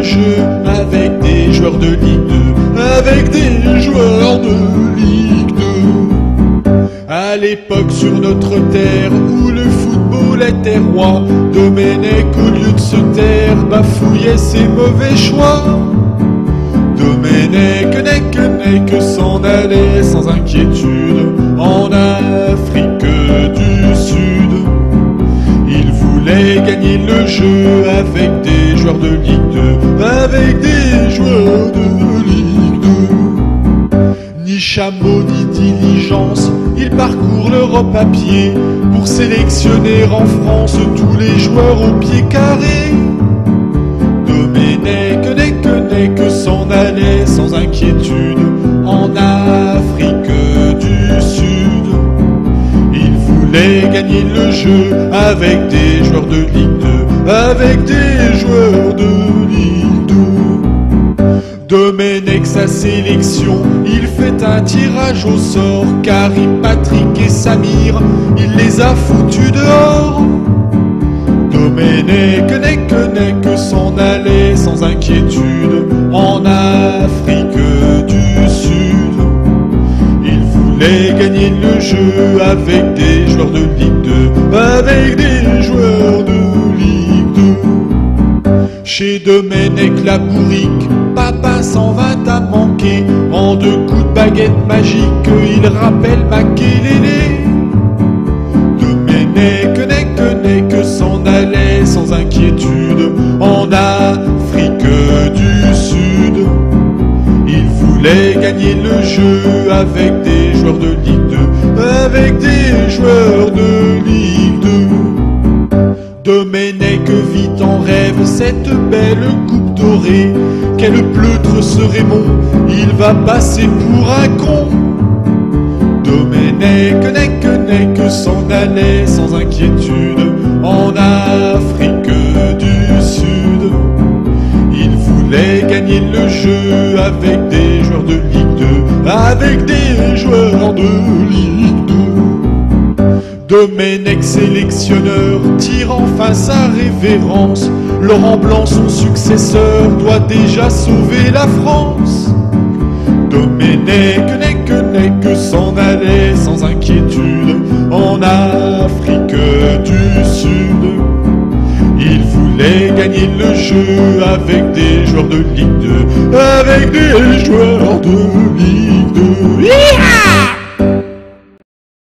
jeu avec des joueurs de Ligue 2, avec des joueurs de Ligue 2. À l'époque sur notre terre où le football était roi, Domenech au lieu de se taire bafouillait ses mauvais choix. Domenech s'en allait sans inquiétude en Afrique du Sud. Il voulait gagner le jeu avec des joueurs de Ligue 2, avec des joueurs de Ligue 2. Ni chameau ni diligence, il parcourt l'Europe à pied pour sélectionner en France tous les joueurs au pied carré. Domenech s'en allait sans inquiétude en Afrique du Sud. Il voulait gagner le jeu avec des joueurs de Ligue 2, avec des joueurs de Ligue 2. Domenech sa sélection, il fait un tirage au sort. Karim, Patrick et Samir, il les a foutus dehors. Domenech s'en allait sans inquiétude en Afrique du Sud. Il voulait gagner le jeu avec des joueurs de Ligue 2, avec des joueurs de Ligue 2. Chez Domenech la bourrique, papa s'en va à manquer. En 2 coups de baguette magique, il rappelle Makelele. Domenech s'en allait sans inquiétude en Afrique du Sud. Il voulait gagner le jeu avec des joueurs de Ligue 2, avec des joueurs de Ligue 2. Domenech vit en rêve cette belle coupe dorée. Quel pleutre ce Raymond, il va passer pour un con. Domenech s'en allait sans inquiétude en Afrique du Sud. Il voulait gagner le jeu avec des joueurs de Ligue 2, avec des joueurs de Ligue 2. Domenech sélectionneur tire enfin sa révérence. Laurent Blanc, son successeur, doit déjà sauver la France. Domenech s'en allait sans inquiétude en Afrique du Sud. Il voulait gagner le jeu avec des joueurs de Ligue 2, avec des joueurs de Ligue 2.